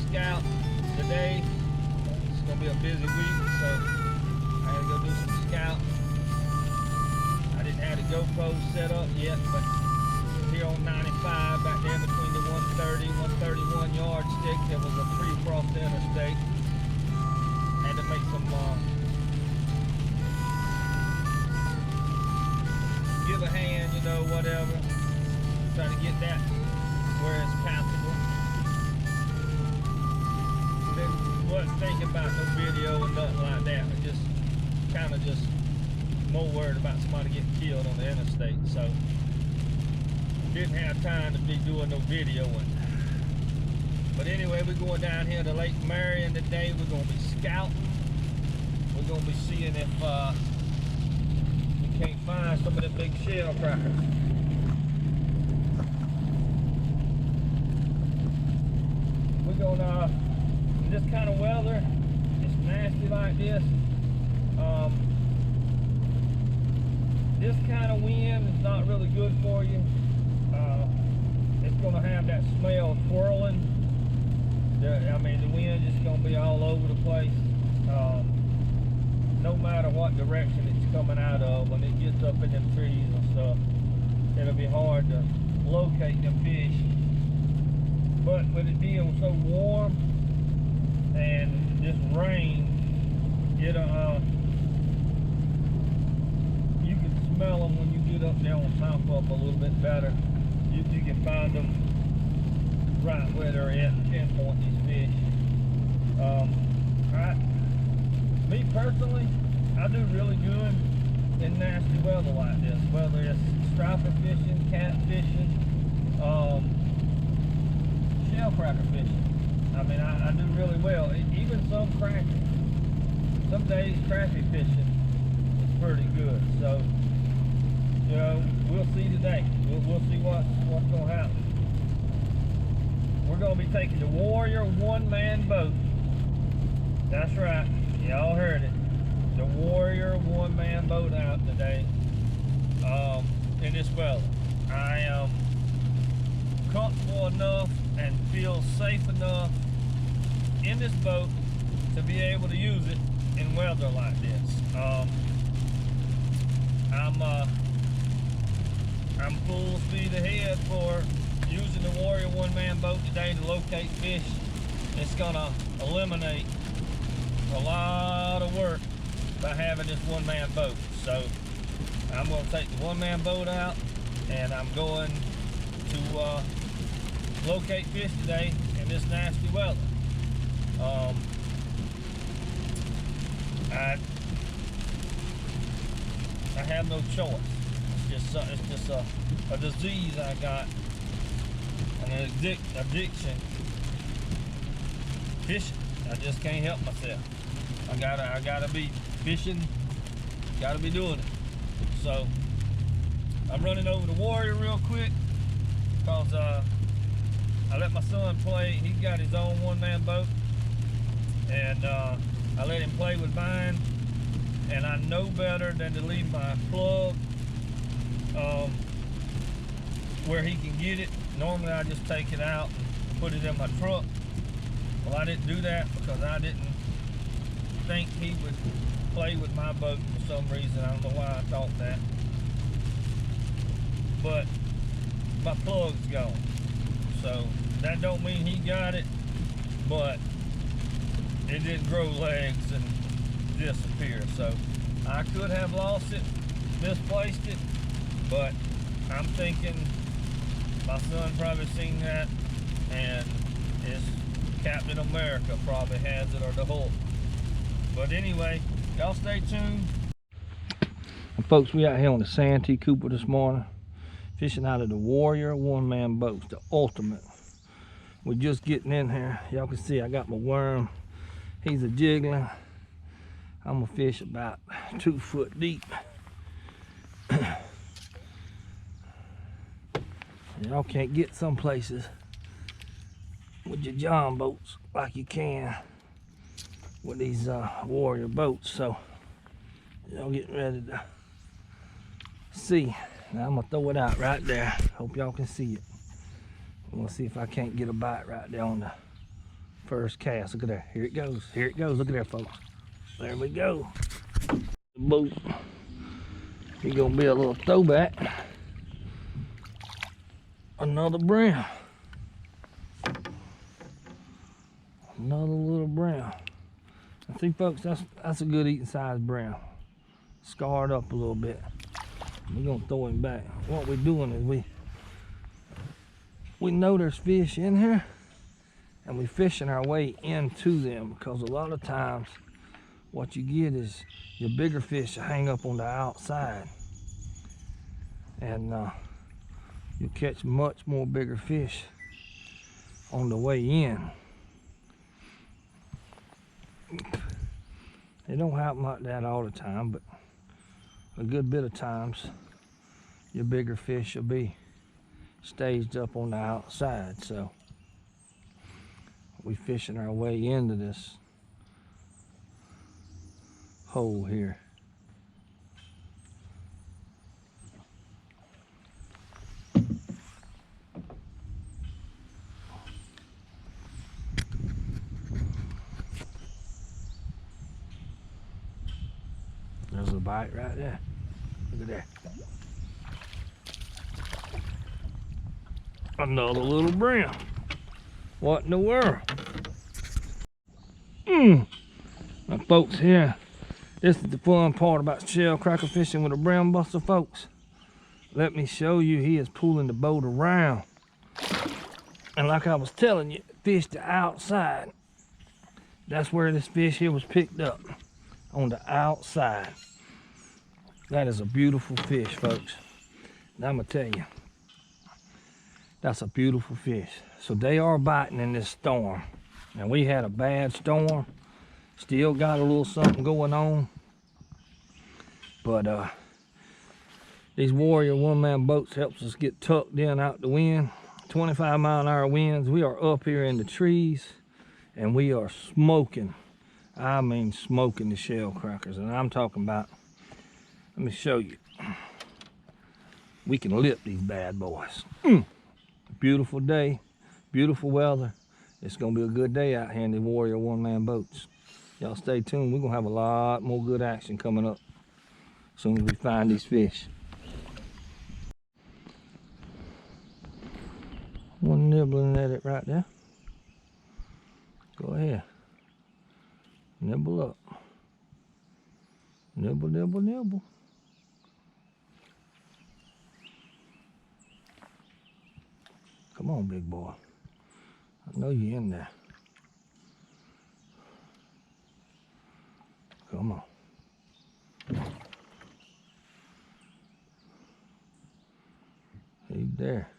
scout today. It's gonna be a busy week, so I had to go do some scout. I didn't have the GoPro set up yet, but here on 95, back there between the 130, 131 yardstick, there was a tree across the interstate. Had to make some give a hand, you know, whatever. Try to get that where it's passable. Then wasn't thinking about no video and nothing like that. I just kind of just more worried about somebody getting killed on the interstate. So didn't have time to be doing no videoing. But anyway, we're going down here to Lake Marion today. We're going to be scouting. We're going to be seeing if we can't find some of the big shell crackers. We're going to, in this kind of weather, it's nasty like this. This kind of wind is not really good for you. It's going to have that smell of twirling. I mean, the wind is going to be all over the place. No matter what direction it's coming out of, when it gets up in them trees and stuff, it'll be hard to locate them fish. But with it being so warm and this rain, it'll you can smell them when you get up there on top of them a little bit better. You can find them right where they're at and pinpoint these fish. Me personally, I do really good in nasty weather like this, whether it's striper fishing, cat fishing, shell cracker fishing. I mean, I do really well. Even some crappie. Some days crappie fishing is pretty good. So, you know, we'll see today. We'll see what's going to happen. We're going to be taking the Warrior one-man boat. That's right. Y'all heard it. The Warrior one-man boat out today in this weather. I am comfortable enough and feel safe enough in this boat to be able to use it in weather like this. I'm full speed ahead for using the Warrior one-man boat today to locate fish. It's gonna eliminate a lot of work by having this one-man boat. So I'm gonna take the one-man boat out and I'm going to locate fish today in this nasty weather. I have no choice. It's just a disease I got, an addiction. Fishing. I just can't help myself. I gotta be fishing. Gotta be doing it. So I'm running over to Warrior real quick because I let my son play. He's got his own one-man boat, and I let him play with mine. And I know better than to leave my plug where he can get it. Normally I just take it out and put it in my truck. Well, I didn't do that because I didn't think he would play with my boat for some reason. I don't know why I thought that. But my plug's gone. So that don't mean he got it, but it didn't grow legs and disappear. So I could have lost it, misplaced it, but I'm thinking my son probably seen that, and it's Captain America probably has it, or the Hulk. But anyway, y'all stay tuned. And folks, we out here on the Santeecooper this morning, fishing out of the Warrior one-man boats, the ultimate. We're just getting in here. Y'all can see I got my worm. He's a jiggling. I'm gonna fish about 2 foot deep. Y'all can't get some places with your John boats like you can with these Warrior boats. So y'all getting ready to see. Now I'm gonna throw it out right there. Hope y'all can see it. I'm gonna see if I can't get a bite right there on First cast. Look at that. Here it goes. Here it goes. Look at there, folks. There we go. The boat. He's gonna be a little throwback. Another brown. Another little brown. And see, folks, that's a good eating size brown. Scarred up a little bit. We're gonna throw him back. What we're doing is we know there's fish in here, and we're fishing our way into them, because a lot of times what you get is your bigger fish hang up on the outside, and you'll catch much more bigger fish on the way in. It don't happen like that all the time, but a good bit of times your bigger fish will be staged up on the outside. So we fishing our way into this hole here. There's a bite right there. Look at that. Another little brown. What in the world? Now, folks, here, this is the fun part about shell cracker fishing with a brown buster, folks. Let me show you, he is pulling the boat around. And like I was telling you, fish the outside. That's where this fish here was picked up, on the outside. That is a beautiful fish, folks. Now I'm gonna tell you, that's a beautiful fish. So they are biting in this storm. Now we had a bad storm, still got a little something going on, but these Warrior one-man boats helps us get tucked in out the wind. 25-mile-an-hour winds. We are up here in the trees, and we are smoking. I mean smoking the shell crackers, and I'm talking about, let me show you. We can lip these bad boys. Beautiful day, beautiful weather. It's gonna be a good day out here in the Warrior one-man boats. Y'all stay tuned. We're gonna have a lot more good action coming up as soon as we find these fish. One nibbling at it right there. Go ahead. Nibble up. Nibble, nibble, nibble. Come on, big boy. I know you're in there. Come on. He's there.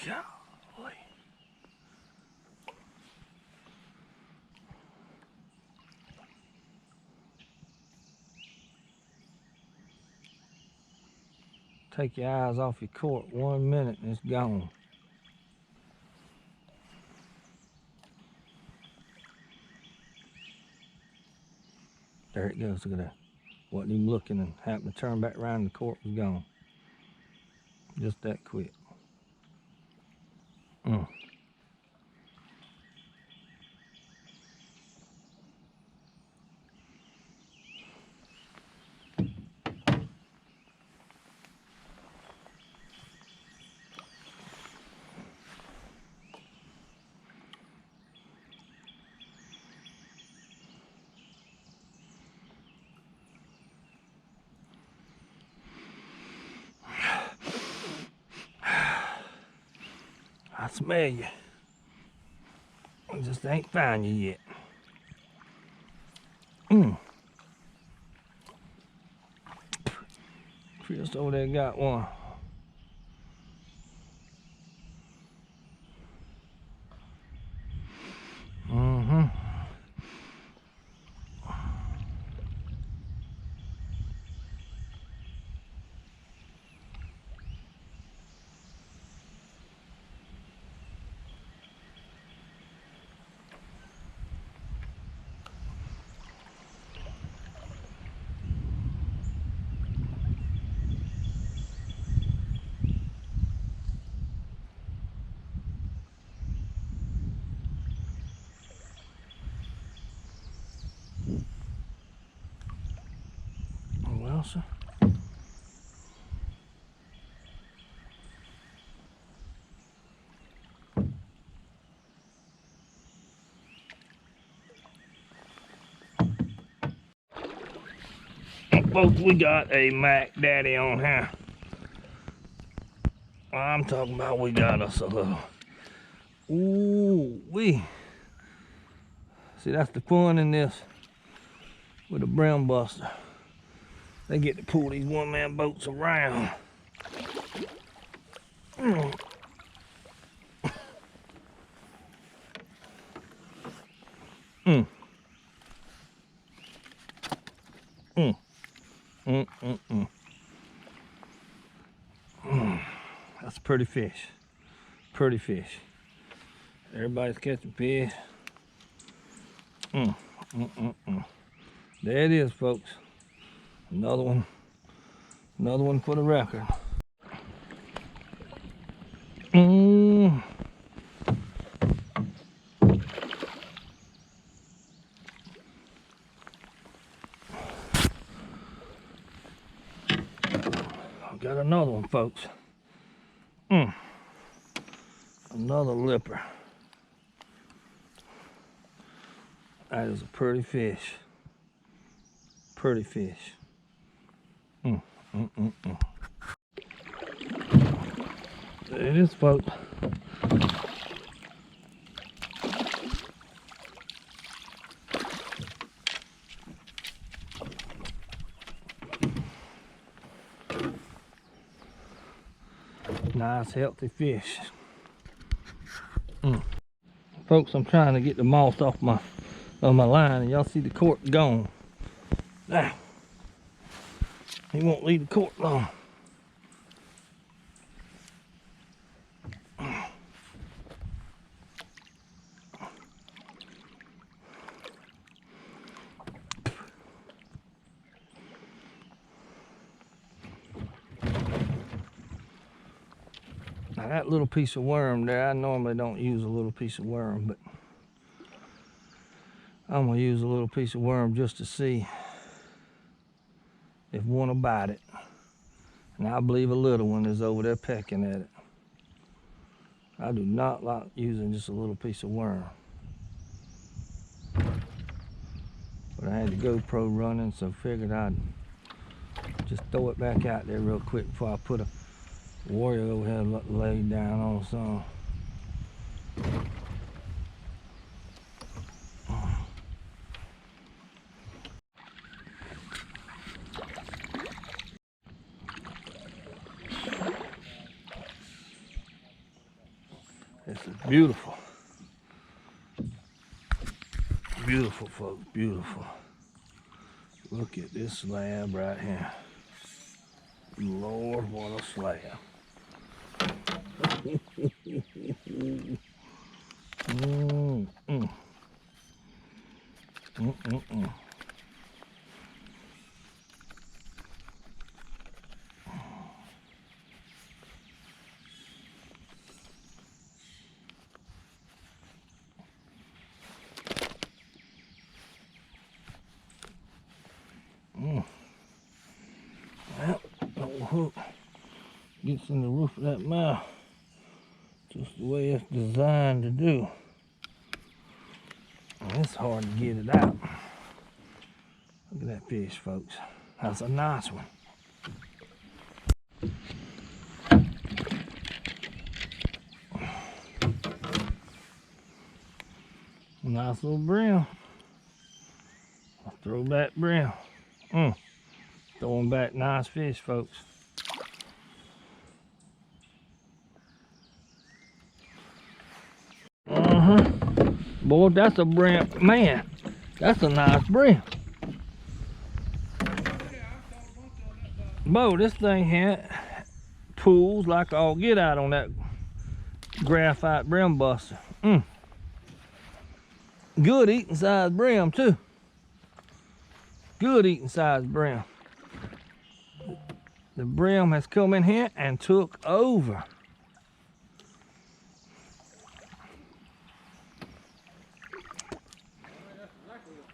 Golly. Take your eyes off your cork 1 minute and it's gone. There it goes, look at that. Wasn't even looking and happened to turn back around and the cork was gone. Just that quick. I smell you. I just ain't found you yet. Chris over there got one. buster. Folks, we got a Mac Daddy on here. I'm talking about we got us a little. Ooh, wee. See, that's the fun in this with a brim buster. They get to pull these one-man boats around. Mm. Mm. Mm. Mm, mm, mm. Mm. That's a pretty fish. Pretty fish. Everybody's catching fish. Mm. Mm, mm, mm. There it is, folks. Another one. Another one for the record. Mm. Got another one, folks. Mm. Another lipper. That is a pretty fish. Pretty fish. Mm. Mm, mm, mm. There it is, folks. Nice, healthy fish. Mm. Folks, I'm trying to get the moss off my line, and y'all see the cork gone. Now, he won't leave the cork long. Now that little piece of worm there, I normally don't use a little piece of worm, but I'm gonna use a little piece of worm just to see if one will bite it. And I believe a little one is over there pecking at it. I do not like using just a little piece of worm. But I had the GoPro running, so figured I'd just throw it back out there real quick before I put a warrior over here laid down on some. This is beautiful. Beautiful, folks, beautiful. Look at this slab right here. Lord, what a slab. Mm, mm. Mm, mm, mm. Mm. Well, old hook gets in the roof of that mouth just the way it's designed to do. And it's hard to get it out. Look at that fish, folks. That's a nice one. Nice little brim. A throwback brim. Mm. Throwing back nice fish, folks. Boy, that's a brim. Man, that's a nice brim. Boy, this thing had pools like I'll get out on that graphite brim buster. Mm. Good eating size brim too. Good eating size brim. The brim has come in here and took over.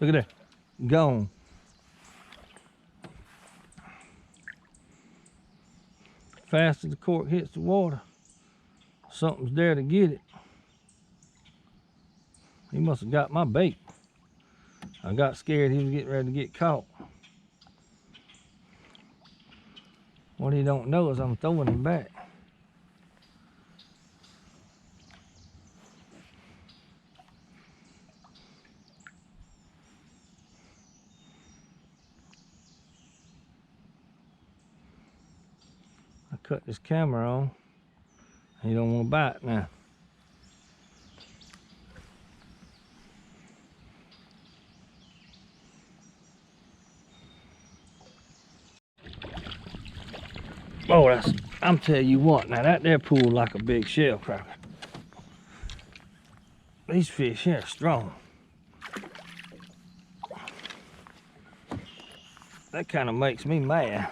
Look at that. Gone. fast as the cork hits the water, something's there to get it. He must have got my bait. I got scared he was getting ready to get caught. What he don't know is I'm throwing him back. I cut this camera on. He don't want to bite now. Oh, I'm telling you what, now that there pulled like a big shell cracker. These fish here are strong. That kind of makes me mad.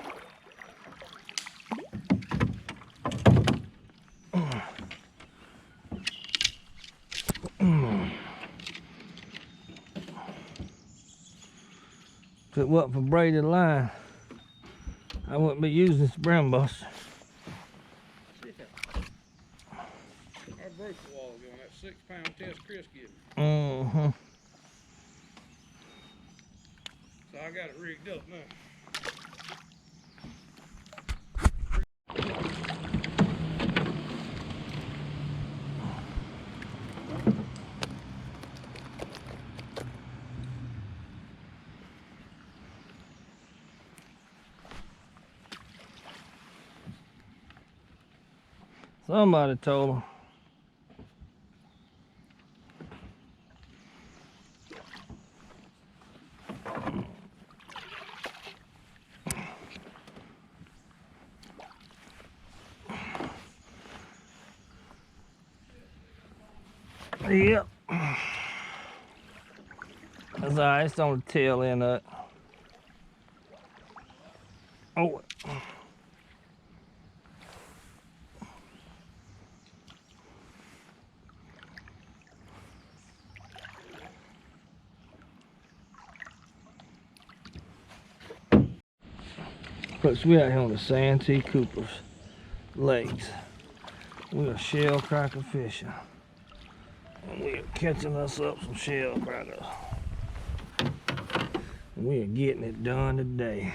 If it wasn't for braided line, I wouldn't be using this brown buster. I broke a while ago on that 6-pound test Chris gave me. Mm-hmm. So I got it rigged up now. Somebody told him. Yep. That's alright, it's on the tail end of it. Oh. Folks, we out here on the Santee Cooper's lakes. We are shell cracker fishing. And we are catching us up some shell crackers. And we are getting it done today.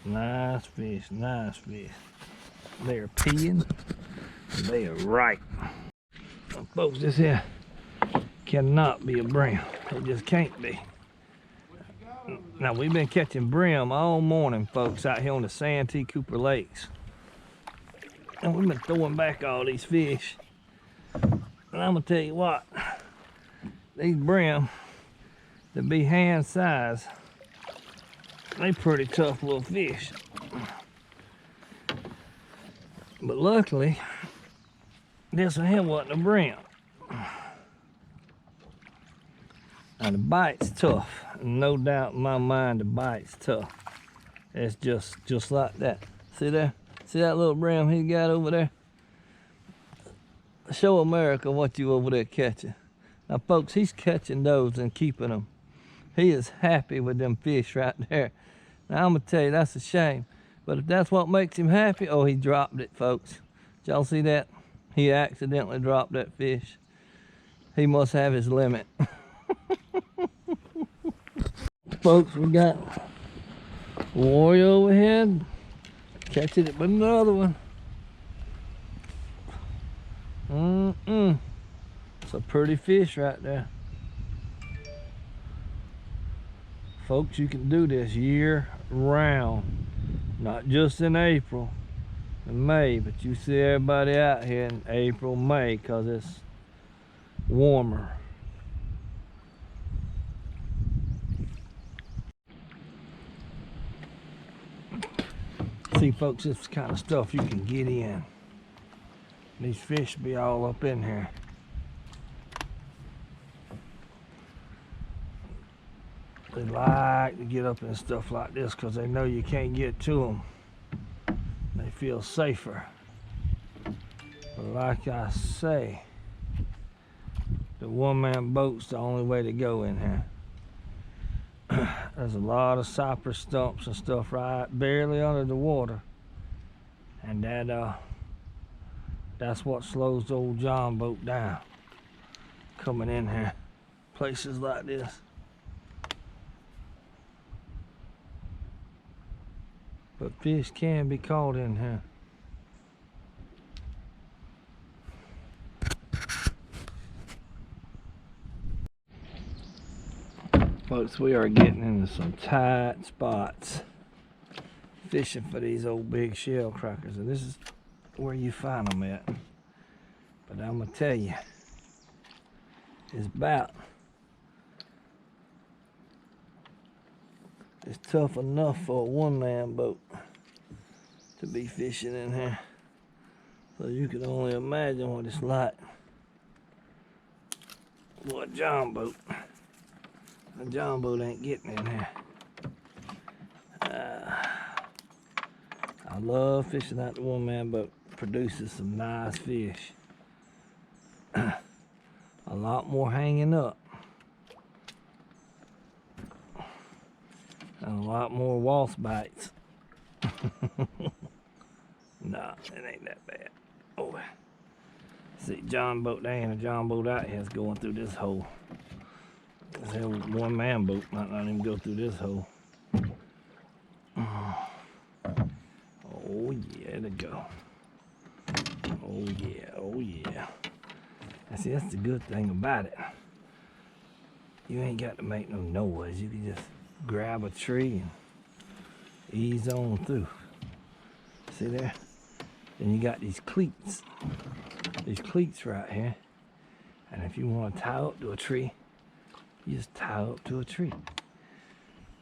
Nice fish, nice fish. They are peeing. They are ripe. Now, folks, this here cannot be a brim. It just can't be. Now, we've been catching brim all morning, folks, out here on the Santee Cooper Lakes. And we've been throwing back all these fish. And I'm gonna tell you what, these brim, to be hand size, they pretty tough little fish. But luckily, this one here wasn't a brim. Now the bite's tough. No doubt in my mind the bite's tough. It's just like that. See there? See that little brim he got over there? Show America what you over there catching. Now folks, he's catching those and keeping them. He is happy with them fish right there. Now I'm gonna tell you, that's a shame. But if that's what makes him happy, oh, he dropped it, folks. Did y'all see that? He accidentally dropped that fish. He must have his limit. Folks, we got Warrior overhead. Catching it with another one. It's a pretty fish right there. Folks, you can do this year round. Not just in April and May, but you see everybody out here in April, May, because it's warmer. See, folks, this is the kind of stuff you can get in. These fish be all up in here. They like to get up in stuff like this because they know you can't get to them. They feel safer. But like I say, the one-man boat's the only way to go in here. There's a lot of cypress stumps and stuff right barely under the water, and that's what slows the old John boat down coming in here, places like this. But fish can be caught in here. Folks, we are getting into some tight spots fishing for these old big shell crackers, and this is where you find them at. But I'm gonna tell you, it's tough enough for a one-man boat to be fishing in here, so you can only imagine what it's like for a John boat. A John boat ain't getting in here. I love fishing out the one-man boat. Produces some nice fish. A lot more hanging up. And a lot more waltz bites. Nah, it ain't that bad. Oh, see, John boat, there ain't a John boat out here that's going through this hole. This one-man boat might not even go through this hole. Oh yeah, there go. Oh yeah, oh yeah. And see, that's the good thing about it. You ain't got to make no noise. You can just grab a tree and ease on through. See there? Then you got these cleats. These cleats right here. And if you want to tie up to a tree, you just tie up to a tree.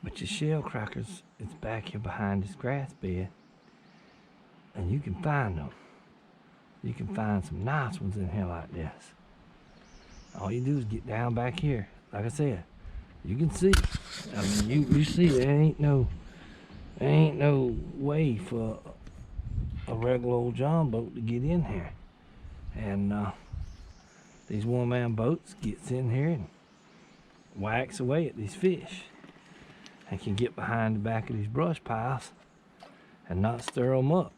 But your shell crackers, it's back here behind this grass bed, and you can find them. You can find some nice ones in here like this. All you do is get down back here. Like I said, you can see. I mean, you see there ain't no way for a regular old John boat to get in here. And these one-man boats gets in here and whacks away at these fish, and can get behind the back of these brush piles and not stir them up.